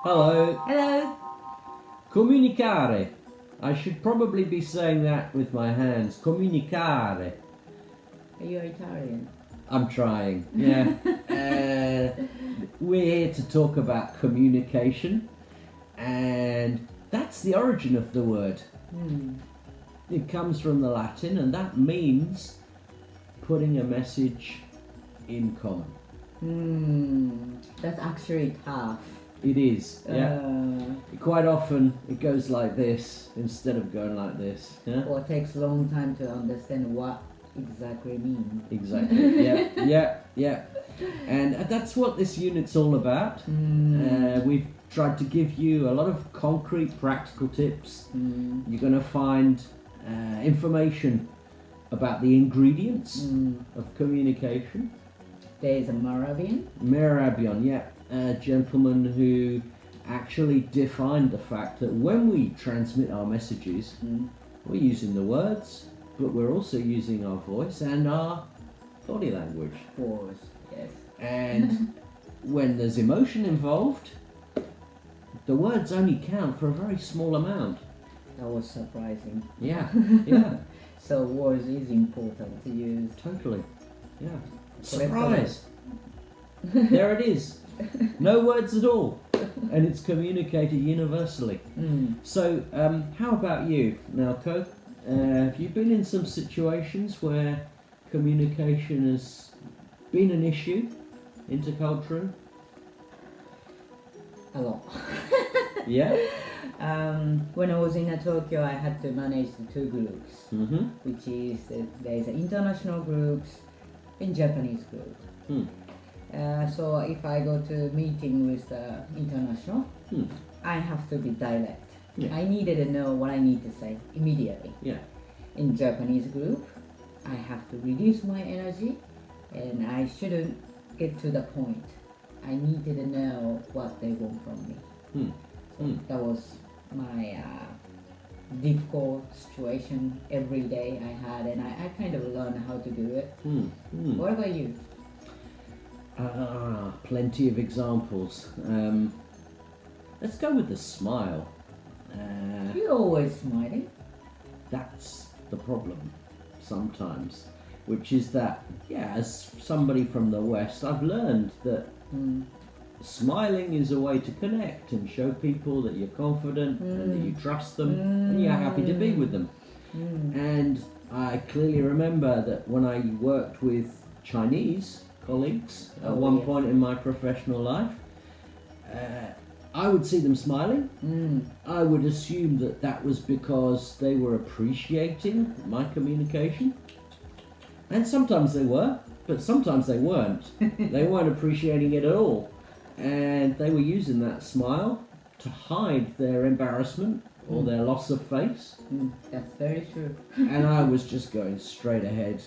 Hello. Hello. Comunicare. I should probably be saying that with my hands. Comunicare. Are you Italian? I'm trying, yeah. We're here to talk about communication, and that's the origin of the word. It comes from the Latin, and that means putting a message in common. That's actually tough. It is, yeah. Quite often it goes like this instead of going like this. Yeah? Or it takes a long time to understand what exactly means. Exactly, yeah. And that's what this unit's all about. We've tried to give you a lot of concrete, practical tips. You're going to find information about the ingredients of communication. There's a Merabian, yeah. A gentleman who actually defined the fact that when we transmit our messages, we're using the words, but we're also using our voice and our body language. Of course, yes. And when there's emotion involved, the words only count for a very small amount. That was surprising. Yeah. So words is important to use. Totally, yeah. Surprise! There it is. No words at all, and it's communicated universally. So, how about you, Malco? Have you been in some situations where communication has been an issue, interculturally? A lot. Yeah? When I was in Tokyo, I had to manage the two groups, which is there's international groups and Japanese group. So if I go to meeting with international, I have to be direct. Yeah. I needed to know what I need to say immediately. Yeah. In Japanese group, I have to reduce my energy, and I shouldn't get to the point. I needed to know what they want from me. So that was my difficult situation every day I had, and I kind of learned how to do it. What about you? Plenty of examples. Let's go with the smile. You're always smiling. That's the problem sometimes, which is that, yeah, as somebody from the West, I've learned that smiling is a way to connect and show people that you're confident and that you trust them and you're happy to be with them. And I clearly remember that when I worked with Chinese colleagues at one point in my professional life, I would see them smiling. I would assume that that was because they were appreciating my communication, and sometimes they were, but sometimes they weren't. They weren't appreciating it at all, and they were using that smile to hide their embarrassment or their loss of face. That's very true. And I was just going straight ahead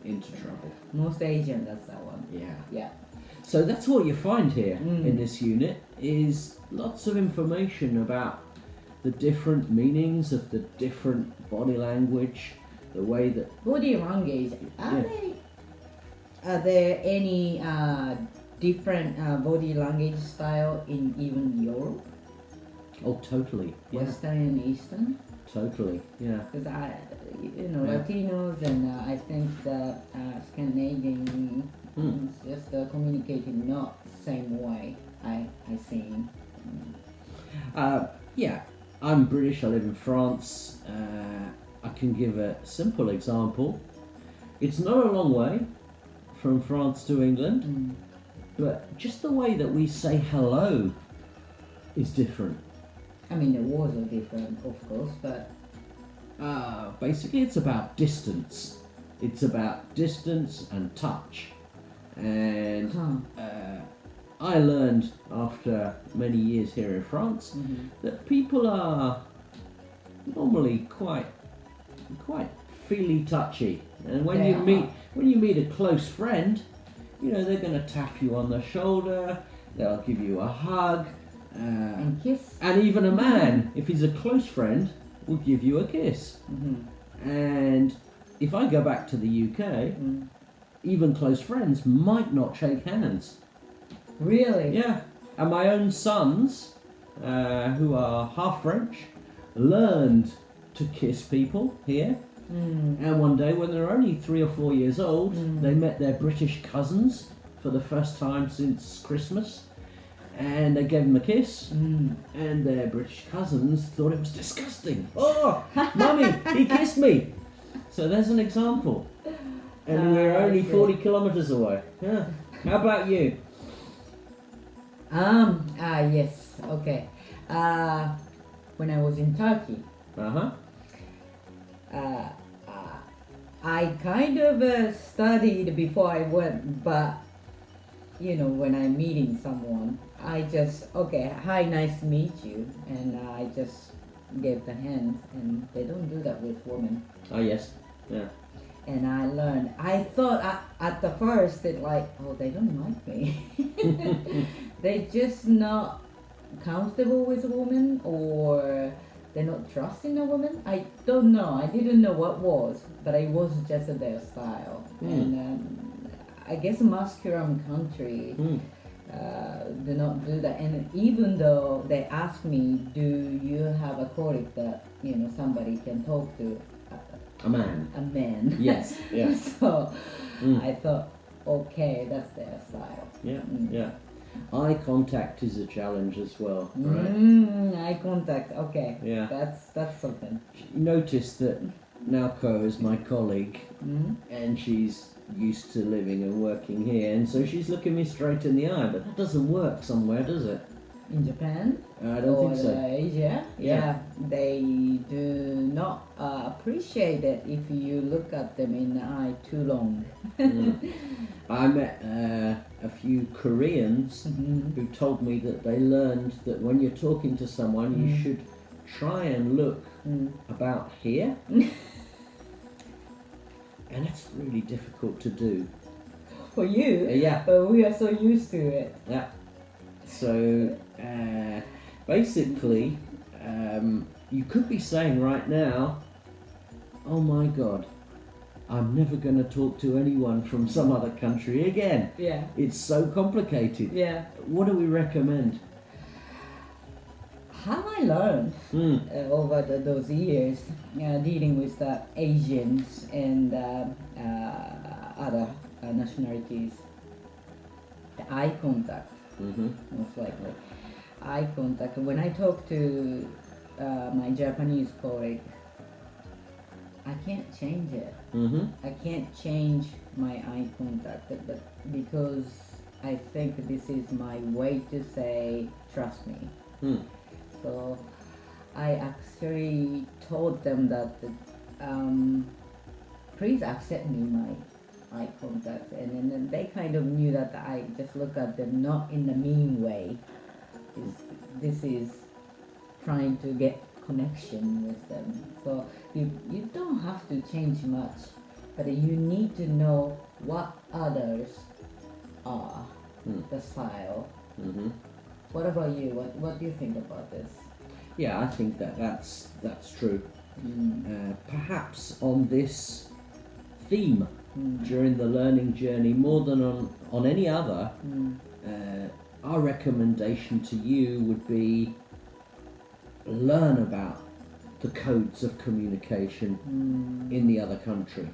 into trouble. Most Asian, that's that one. Yeah. So that's what you find here in this unit, is lots of information about the different meanings of the different body language, the way that... Body language, are there any different body language style in even Europe? Oh, totally. Western and Eastern? Totally, yeah. Because Latinos and I think the Scandinavian just communicating not the same way I seen. Yeah, I'm British, I live in France. I can give a simple example. It's not a long way from France to England, but just the way that we say hello is different. I mean, the words are different, of course, but... Basically, it's about distance. It's about distance and touch. And I learned after many years here in France that people are normally quite feely touchy. And when you meet a close friend, you know, they're going to tap you on the shoulder, they'll give you a hug, and kiss. And even a man, if he's a close friend, will give you a kiss. And if I go back to the UK, even close friends might not shake hands. Really? Yeah. And my own sons who are half French learned to kiss people here. And one day, when they were only 3 or 4 years old, they met their British cousins for the first time since Christmas, and they gave them a kiss, and their British cousins thought it was disgusting. Oh, Mummy, he kissed me! So there's an example. And we're only 40 kilometres away. Yeah. How about you? Yes, okay. When I was in Turkey, I kind of studied before I went, but you know, when I'm meeting someone, I just, okay, hi, nice to meet you, and I just gave the hand, and they don't do that with women. Oh, yes, yeah. And I learned, I thought at the first that like, oh, they don't like me. They're just not comfortable with a woman, or they're not trusting a woman. I don't know. I didn't know what was, but it was just their style. And I guess Muslim country do not do that. And even though they ask me, do you have a colleague that, you know, somebody can talk to? A man. A man. Yes, yeah. So I thought, okay, that's their style. Yeah, yeah. Eye contact is a challenge as well, right? Eye contact, okay. Yeah. That's something. Notice that Naoko is my colleague, and she's used to living and working here, and so she's looking me straight in the eye, but that doesn't work somewhere, does it? In Japan? I don't think so. Asia? Yeah. They do not appreciate it if you look at them in the eye too long. I met a few Koreans who told me that they learned that when you're talking to someone, you should try and look about here. And it's really difficult to do. For you? Yeah. But we are so used to it. Yeah. So, basically, you could be saying right now, oh my God, I'm never going to talk to anyone from some other country again. Yeah. It's so complicated. Yeah. What do we recommend? How I learned over those years dealing with the Asians and other nationalities, the eye contact, most likely. Eye contact. When I talk to my Japanese colleague, I can't change it. I can't change my eye contact, but because I think this is my way to say, trust me. So I actually told them that please accept me my eye contact, and then they kind of knew that I just look at them not in a mean way. This is trying to get connection with them. So you don't have to change much, but you need to know what others are, the style. What about you? What do you think about this? Yeah, I think that's true. Perhaps on this theme during the learning journey, more than on any other, our recommendation to you would be learn about the codes of communication in the other country.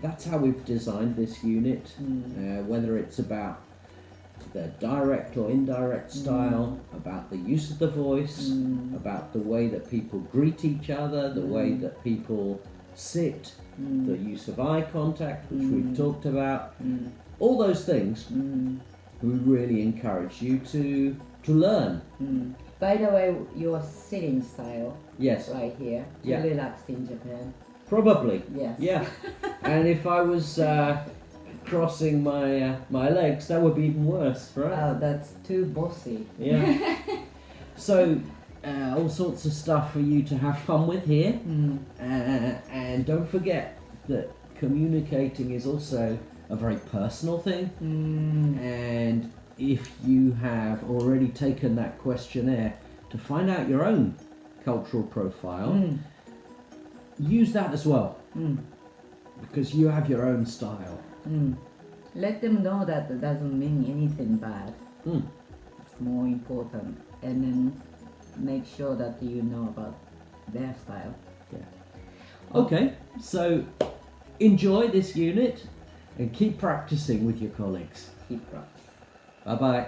That's how we've designed this unit, whether it's about the direct or indirect style, about the use of the voice, about the way that people greet each other, the way that people sit, the use of eye contact, which we've talked about. All those things we really encourage you to learn. By the way, your sitting style, yes, right here, too Yeah. relaxed in Japan. Probably. Yes. Yeah. And if I was crossing my legs, that would be even worse, right? Oh, that's too bossy. Yeah. So, all sorts of stuff for you to have fun with here. And don't forget that communicating is also a very personal thing. And if you have already taken that questionnaire to find out your own cultural profile, use that as well. Because you have your own style. Let them know that it doesn't mean anything bad. more important, and then make sure that you know about their style. Okay, so enjoy this unit and keep practicing with your colleagues. Keep practice. Bye bye.